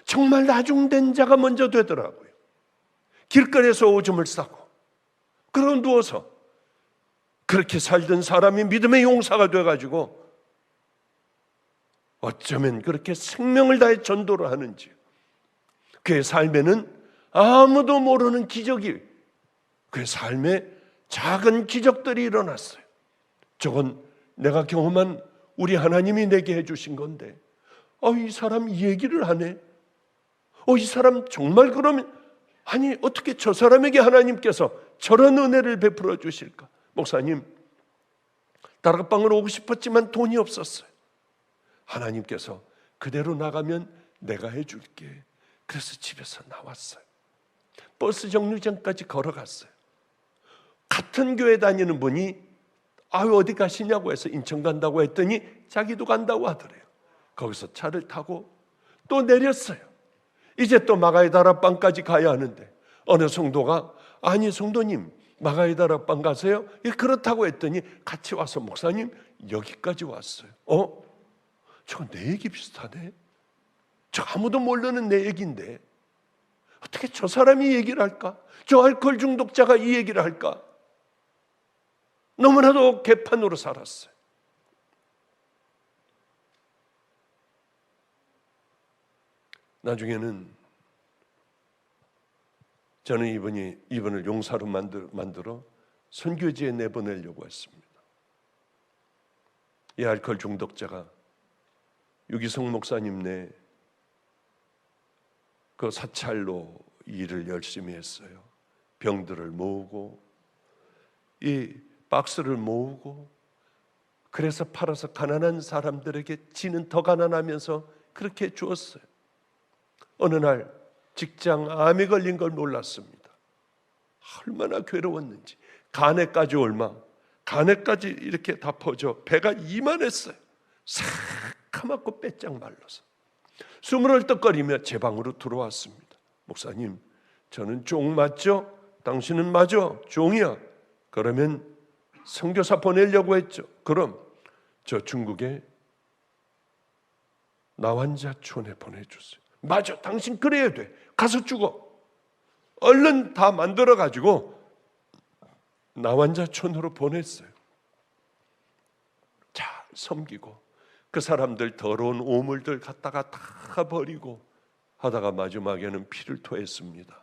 정말 나중된 자가 먼저 되더라고요. 길거리에서 오줌을 싸고 그러고 누워서 그렇게 살던 사람이 믿음의 용사가 돼가지고 어쩌면 그렇게 생명을 다해 전도를 하는지 그의 삶에는 아무도 모르는 기적이 그의 삶에 작은 기적들이 일어났어요. 저건 내가 경험한 우리 하나님이 내게 해주신 건데, 이 사람 이 얘기를 하네. 이 사람 정말 그러면, 아니 어떻게 저 사람에게 하나님께서 저런 은혜를 베풀어 주실까? 목사님, 다락방으로 오고 싶었지만 돈이 없었어요. 하나님께서 그대로 나가면 내가 해줄게. 그래서 집에서 나왔어요. 버스 정류장까지 걸어갔어요. 같은 교회 다니는 분이 어디 가시냐고 해서 인천 간다고 했더니 자기도 간다고 하더래요. 거기서 차를 타고 또 내렸어요. 이제 또 마가의 다락방까지 가야 하는데 어느 성도가 아니 성도님 마가의 다락방 가세요? 그렇다고 했더니 같이 와서 목사님 여기까지 왔어요. 저거 내 얘기 비슷하네. 저 아무도 모르는 내 얘기인데 어떻게 저 사람이 얘기를 할까? 저 알코올 중독자가 이 얘기를 할까? 너무나도 개판으로 살았어요. 나중에는 저는 이분을 용사로 만들어 선교지에 내보내려고 했습니다. 이 알코올 중독자가 유기성 목사님네 그 사찰로 일을 열심히 했어요. 병들을 모으고 이 박스를 모으고 그래서 팔아서 가난한 사람들에게 지는 더 가난하면서 그렇게 주었어요. 어느 날 직장 암에 걸린 걸 몰랐습니다. 얼마나 괴로웠는지. 간에까지 간에까지 이렇게 다 퍼져 배가 이만했어요. 새카맣고 빼짝 말라서 숨을 헐떡거리며 제 방으로 들어왔습니다. 목사님, 저는 종 맞죠? 당신은 맞아? 종이야. 그러면 선교사 보내려고 했죠. 그럼 저 중국에 나환자촌에 보내주세요. 맞아, 당신 그래야 돼. 가서 죽어. 얼른 다 만들어가지고 나환자촌으로 보냈어요. 잘 섬기고 그 사람들 더러운 오물들 갖다가 다 버리고 하다가 마지막에는 피를 토했습니다.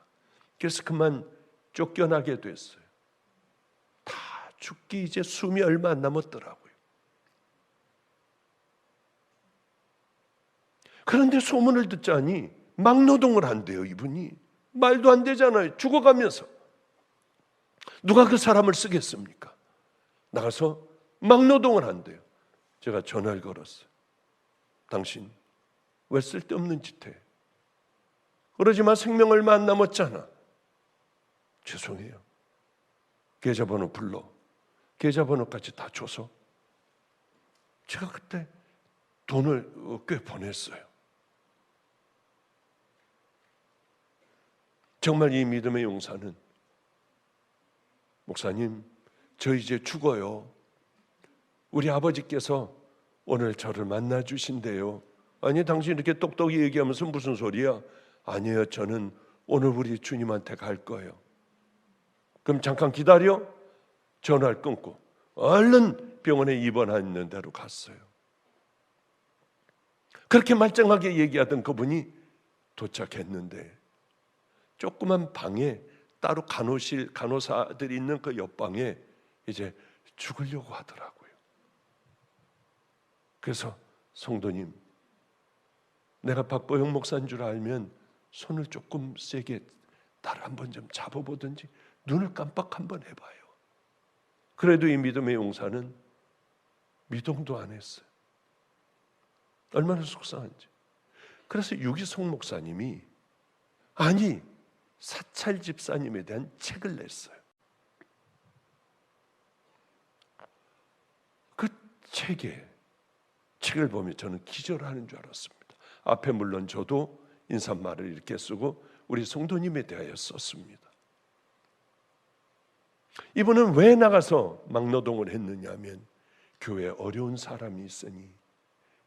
그래서 그만 쫓겨나게 됐어요. 다 죽기 이제 숨이 얼마 안 남았더라고요. 그런데 소문을 듣자니 막노동을 한대요. 이분이 말도 안 되잖아요. 죽어가면서 누가 그 사람을 쓰겠습니까? 나가서 막노동을 한대요. 제가 전화를 걸었어요. 당신 왜 쓸데없는 짓 해? 그러지만 생명 얼마 안 남았잖아. 죄송해요. 계좌번호 불러. 계좌번호까지 다 줘서 제가 그때 돈을 꽤 보냈어요. 정말 이 믿음의 용사는 목사님, 저 이제 죽어요. 우리 아버지께서 오늘 저를 만나 주신대요. 아니, 당신 이렇게 똑똑히 얘기하면서 무슨 소리야? 아니에요, 저는 오늘 우리 주님한테 갈 거예요. 그럼 잠깐 기다려. 전화를 끊고 얼른 병원에 입원하는 데로 갔어요. 그렇게 말짱하게 얘기하던 그분이 도착했는데 조그만 방에 따로 간호사들이 있는 그 옆방에 이제 죽으려고 하더라고요. 그래서 성도님, 내가 박보영 목사인 줄 알면 손을 조금 세게 나를 한번 좀 잡아보든지 눈을 깜빡 한번 해봐요. 그래도 이 믿음의 용사는 미동도 안 했어요. 얼마나 속상한지. 그래서 유기성 목사님이 사찰 집사님에 대한 책을 냈어요. 그 책을 보면 저는 기절하는 줄 알았습니다. 앞에 물론 저도 인사말을 이렇게 쓰고 우리 성도님에 대하여 썼습니다. 이분은 왜 나가서 막노동을 했느냐 하면 교회에 어려운 사람이 있으니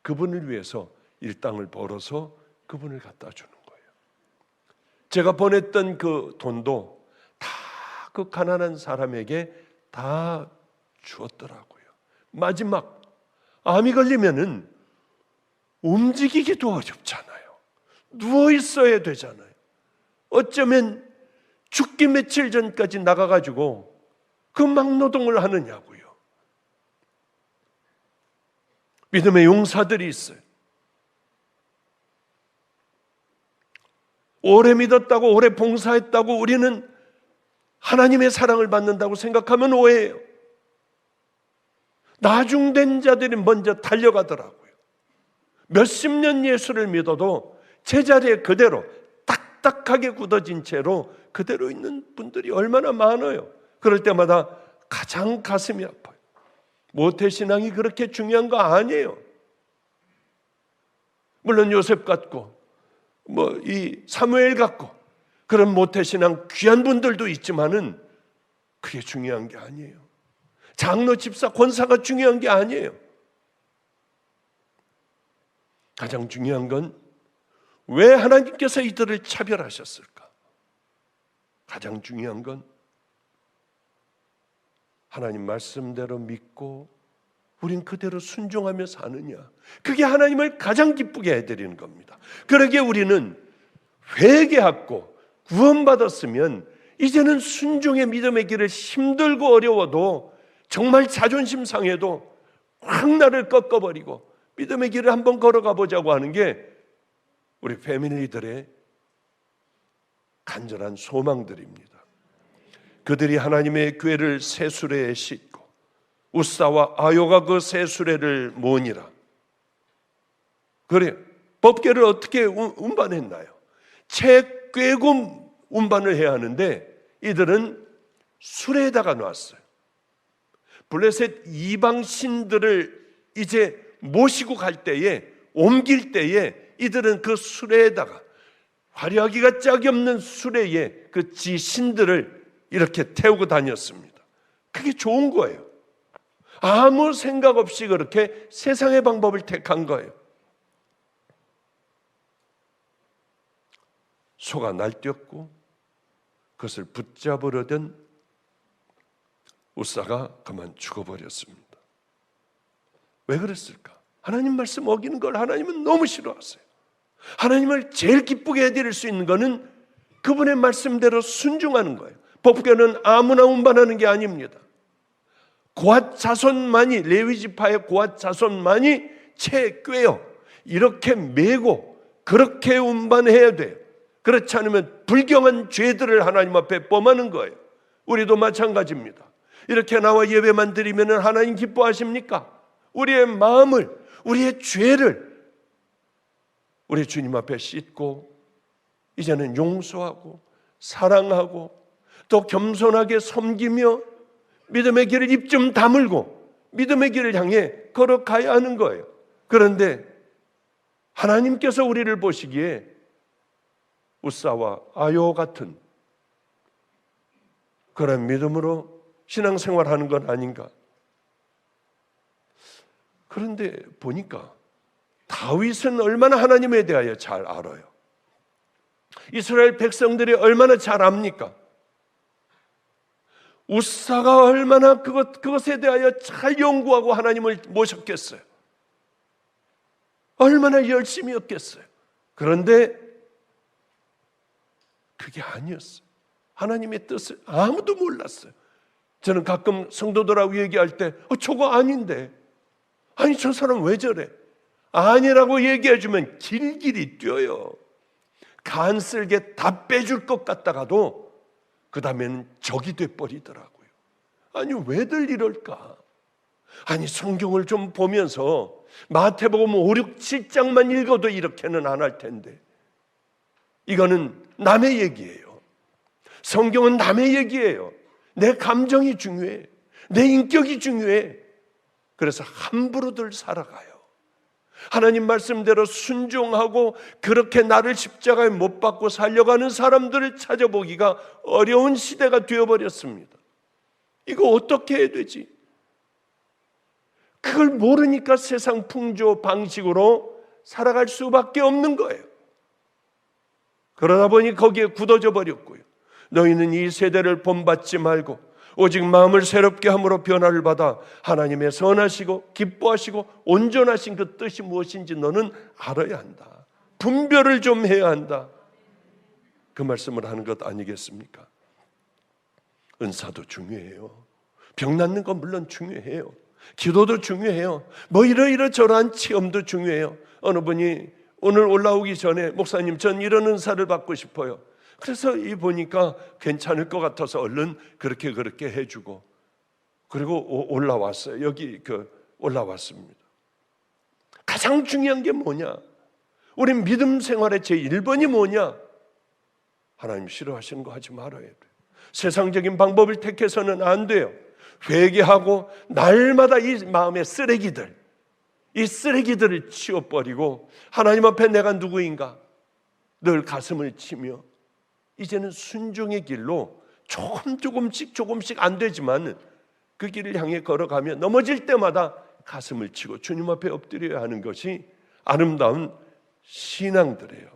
그분을 위해서 일당을 벌어서 그분을 갖다 주는 거예요. 제가 보냈던 그 돈도 다 그 가난한 사람에게 다 주었더라고요. 마지막 암이 걸리면은 움직이기도 어렵잖아요. 누워 있어야 되잖아요. 어쩌면 죽기 며칠 전까지 나가가지고 그 막노동을 하느냐고요. 믿음의 용사들이 있어요. 오래 믿었다고, 오래 봉사했다고 우리는 하나님의 사랑을 받는다고 생각하면 오해예요. 나중된 자들이 먼저 달려가더라고요. 몇십 년 예수를 믿어도 제자리에 그대로 딱딱하게 굳어진 채로 그대로 있는 분들이 얼마나 많아요. 그럴 때마다 가장 가슴이 아파요. 모태신앙이 그렇게 중요한 거 아니에요. 물론 요셉 같고 이 사무엘 같고 그런 모태신앙 귀한 분들도 있지만은 그게 중요한 게 아니에요. 장로, 집사, 권사가 중요한 게 아니에요. 가장 중요한 건 왜 하나님께서 이들을 차별하셨을까? 가장 중요한 건 하나님 말씀대로 믿고 우린 그대로 순종하며 사느냐. 그게 하나님을 가장 기쁘게 해드리는 겁니다. 그러기에 우리는 회개하고 구원받았으면 이제는 순종의 믿음의 길을 힘들고 어려워도 정말 자존심 상해도 확 나를 꺾어버리고 믿음의 길을 한번 걸어가 보자고 하는 게 우리 패밀리들의 간절한 소망들입니다. 그들이 하나님의 궤를 새 수레에 싣고 웃사와 아요가 그 새 수레를 모으니라. 그래요. 법궤를 어떻게 운반했나요? 채 꿰고 운반을 해야 하는데 이들은 수레에다가 놨어요. 블레셋 이방 신들을 이제 모시고 갈 때에, 옮길 때에 이들은 그 수레에다가, 화려하기가 짝이 없는 수레에 그 지신들을 이렇게 태우고 다녔습니다. 그게 좋은 거예요. 아무 생각 없이 그렇게 세상의 방법을 택한 거예요. 소가 날뛰었고 그것을 붙잡으려던 웃사가 그만 죽어버렸습니다. 왜 그랬을까? 하나님 말씀 어기는 걸 하나님은 너무 싫어하세요. 하나님을 제일 기쁘게 해드릴 수 있는 것은 그분의 말씀대로 순종하는 거예요. 법궤는 아무나 운반하는 게 아닙니다. 고앗 자손만이, 레위 지파의 고앗 자손만이 채 꿰어 이렇게 메고 그렇게 운반해야 돼요. 그렇지 않으면 불경한 죄들을 하나님 앞에 범하는 거예요. 우리도 마찬가지입니다. 이렇게 나와 예배만 드리면 하나님 기뻐하십니까? 우리의 마음을, 우리의 죄를 우리 주님 앞에 씻고 이제는 용서하고 사랑하고 또 겸손하게 섬기며 믿음의 길을 입 좀 다물고 믿음의 길을 향해 걸어가야 하는 거예요. 그런데 하나님께서 우리를 보시기에 웃사와 아요 같은 그런 믿음으로 신앙생활하는 건 아닌가? 그런데 보니까 다윗은 얼마나 하나님에 대하여 잘 알아요. 이스라엘 백성들이 얼마나 잘 압니까? 웃사가 얼마나 그것에 대하여 잘 연구하고 하나님을 모셨겠어요. 얼마나 열심히 했겠어요. 그런데 그게 아니었어요. 하나님의 뜻을 아무도 몰랐어요. 저는 가끔 성도들하고 얘기할 때 저거 아닌데, 아니 저 사람 왜 저래? 아니라고 얘기해주면 길길이 뛰어요. 간쓸게 다 빼줄 것 같다가도 그 다음에는 적이 돼버리더라고요. 아니 왜들 이럴까? 아니 성경을 좀 보면서 마태복음 5, 6, 7장만 읽어도 이렇게는 안 할 텐데, 이거는 남의 얘기예요. 성경은 남의 얘기예요. 내 감정이 중요해. 내 인격이 중요해. 그래서 함부로들 살아가요. 하나님 말씀대로 순종하고 그렇게 나를 십자가에 못 박고 살려가는 사람들을 찾아보기가 어려운 시대가 되어버렸습니다. 이거 어떻게 해야 되지? 그걸 모르니까 세상 풍조 방식으로 살아갈 수밖에 없는 거예요. 그러다 보니 거기에 굳어져 버렸고요. 너희는 이 세대를 본받지 말고 오직 마음을 새롭게 함으로 변화를 받아 하나님의 선하시고 기뻐하시고 온전하신 그 뜻이 무엇인지 너는 알아야 한다. 분별을 좀 해야 한다. 그 말씀을 하는 것 아니겠습니까? 은사도 중요해요. 병 낫는 건 물론 중요해요. 기도도 중요해요. 뭐 이러저러한 체험도 중요해요. 어느 분이 오늘 올라오기 전에 목사님 전 이런 은사를 받고 싶어요. 그래서 이 보니까 괜찮을 것 같아서 얼른 그렇게 해주고 그리고 올라왔어요. 여기 올라왔습니다. 가장 중요한 게 뭐냐? 우리 믿음 생활의 제1번이 뭐냐? 하나님 싫어하시는 거 하지 말아야 돼요. 세상적인 방법을 택해서는 안 돼요. 회개하고 날마다 이 마음의 쓰레기들, 이 쓰레기들을 치워버리고 하나님 앞에 내가 누구인가 늘 가슴을 치며 이제는 순종의 길로 조금씩 안 되지만 그 길을 향해 걸어가며 넘어질 때마다 가슴을 치고 주님 앞에 엎드려야 하는 것이 아름다운 신앙들이에요.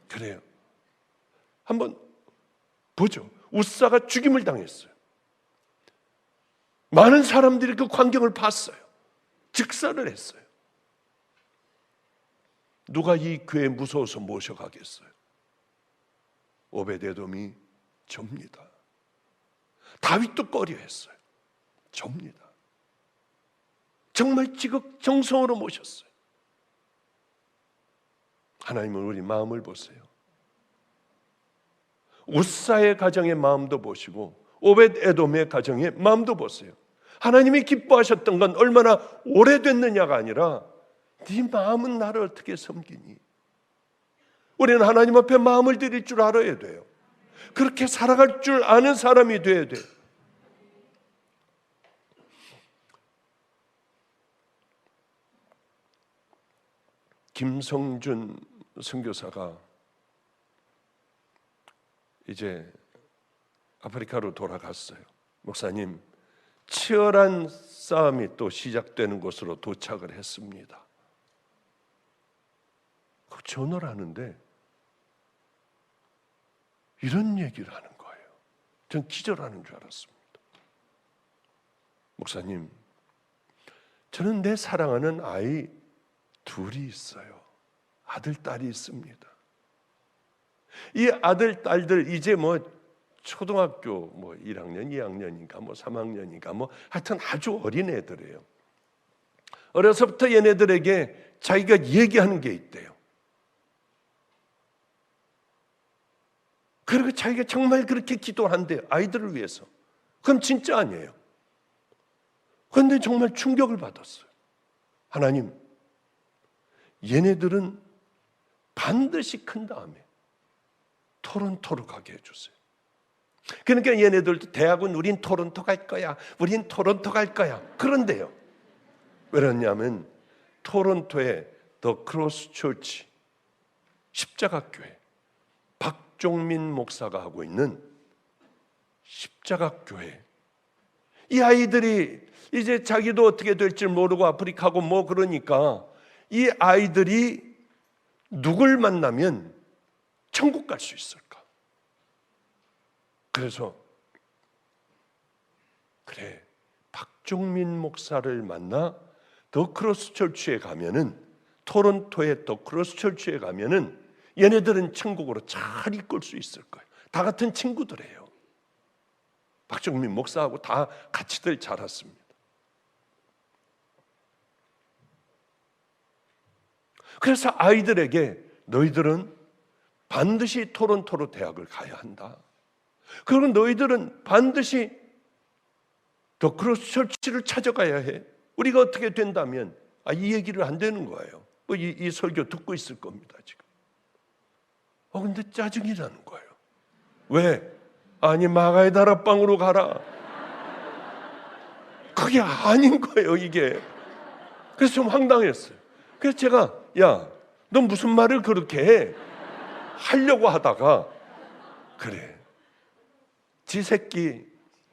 그래요. 한번 보죠. 웃사가 죽임을 당했어요. 많은 사람들이 그 광경을 봤어요. 즉사를 했어요. 누가 이 교회 무서워서 모셔가겠어요? 오베데돔이 접니다. 다윗도 꺼려했어요. 접니다. 정말 지극정성으로 모셨어요. 하나님은 우리 마음을 보세요. 웃사의 가정의 마음도 보시고 오벳에돔의 가정의 마음도 보세요. 하나님이 기뻐하셨던 건 얼마나 오래됐느냐가 아니라 네 마음은 나를 어떻게 섬기니? 우리는 하나님 앞에 마음을 드릴 줄 알아야 돼요. 그렇게 살아갈 줄 아는 사람이 돼야 돼요. 김성준 선교사가 이제 아프리카로 돌아갔어요. 목사님, 치열한 싸움이 또 시작되는 곳으로 도착을 했습니다. 전화를 하는데 이런 얘기를 하는 거예요. 전 기절하는 줄 알았습니다. 목사님, 저는 내 사랑하는 아이 둘이 있어요. 아들, 딸이 있습니다. 이 아들, 딸들 이제 초등학교 1학년, 2학년인가 3학년인가 하여튼 아주 어린 애들이에요. 어려서부터 얘네들에게 자기가 얘기하는 게 있대요. 그리고 자기가 정말 그렇게 기도한대요. 아이들을 위해서. 그럼 진짜 아니에요. 그런데 정말 충격을 받았어요. 하나님, 얘네들은 반드시 큰 다음에 토론토로 가게 해주세요. 그러니까 얘네들도 대학은 우린 토론토 갈 거야. 우린 토론토 갈 거야. 그런데요. 왜냐하면 토론토의 더 크로스 처치 십자가교회 박종민 목사가 하고 있는 십자가교회, 이 아이들이 이제 자기도 어떻게 될지 모르고 아프리카고 그러니까 이 아이들이 누굴 만나면 천국 갈 수 있을까? 그래서 박종민 목사를 만나 더 크로스 철치에 가면은, 토론토의 더 크로스 철치에 가면은 얘네들은 천국으로 잘 이끌 수 있을 거예요. 다 같은 친구들이에요. 박종민 목사하고 다 같이들 자랐습니다. 그래서 아이들에게 너희들은 반드시 토론토로 대학을 가야 한다. 그리고 너희들은 반드시 더 크로스 철치를 찾아가야 해. 우리가 어떻게 된다면 이 얘기를 안 되는 거예요. 이 설교 듣고 있을 겁니다 지금. 근데 짜증이 나는 거예요. 왜? 아니 마가의 다락방으로 가라. 그게 아닌 거예요 이게. 그래서 좀 황당했어요. 그래서 제가 너 무슨 말을 그렇게 해? 하려고 하다가 그래, 지 새끼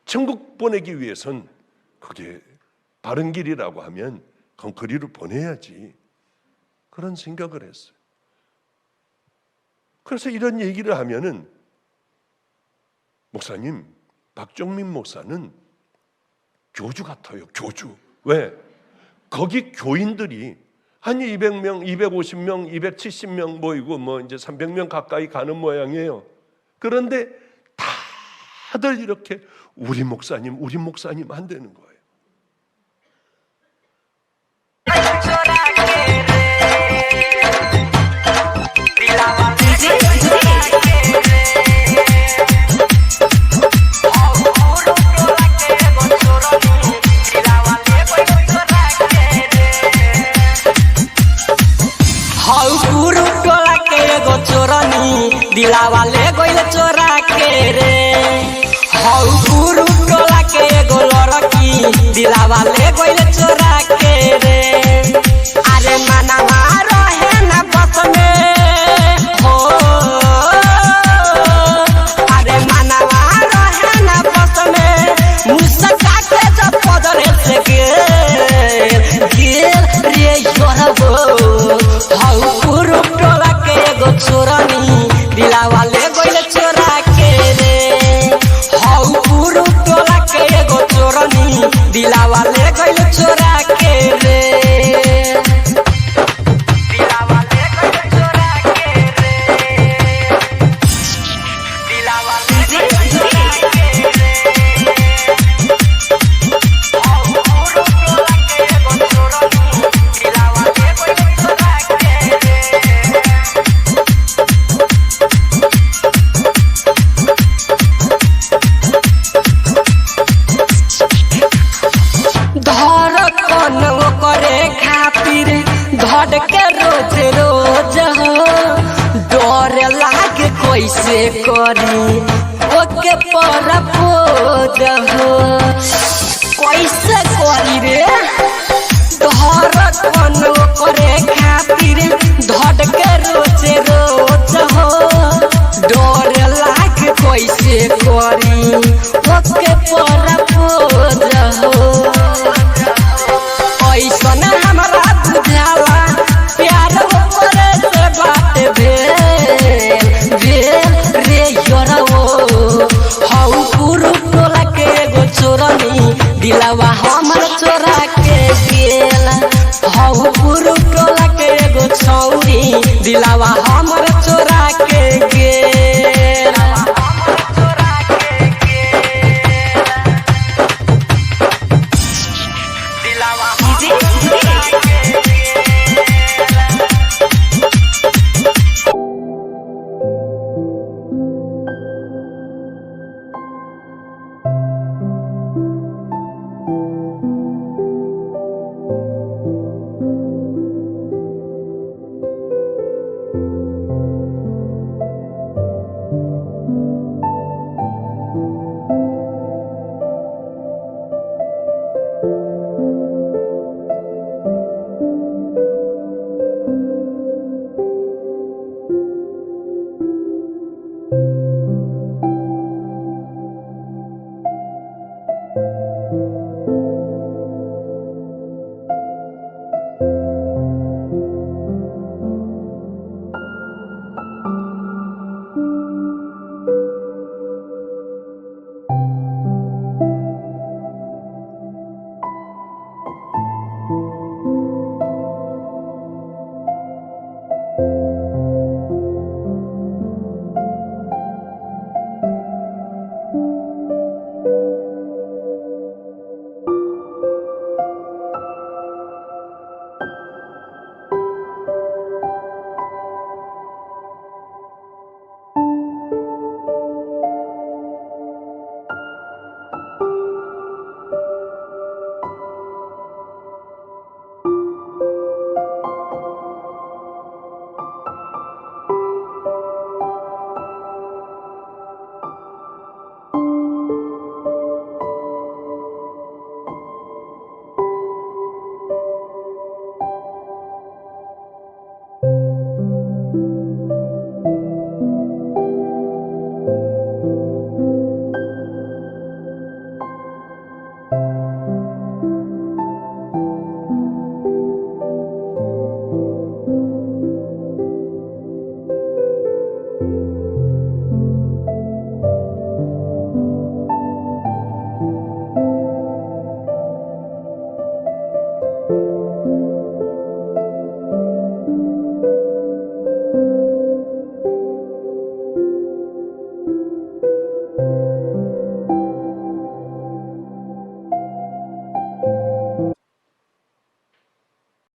천국 보내기 위해선 그게 바른 길이라고 하면 그건 그리로 보내야지, 그런 생각을 했어요. 그래서 이런 얘기를 하면은 목사님, 박종민 목사는 교주 같아요. 교주. 왜? 거기 교인들이 한 200명, 250명, 270명 모이고 이제 300명 가까이 가는 모양이에요. 그런데 다들 이렇게 우리 목사님 한다는 거예요. एगो चोरनी दिलावा ले गइल चोरा के रे। हौ गुरु टोला के एगो लड़की दिलावा ले गइल चोरा के रे। अरे मनवा रहे ना बस में हो, अरे मनवा रहे ना बस में मुस्का के जब पदरे से गिर रे योरबो। हौ गुरु टोला के एगो चोरनी दिलावा ले गइल चोरा के रे। हौ गुरु टोला के एगो चोरनी दिलावा ले गइल चोरा के रे। दिलावा ले गइल चोरा के रे। दिलावा ले गइल चोरा के रे। हौ गुरु टोला के एगो चोरनी दिलावा ले गइल चोरा के रे। धड़कन करे खातिर धड़ के रोज रोज हो, डर लागे कैसे करी ओके परपोज हो। कैसे करी रे धड़कन करे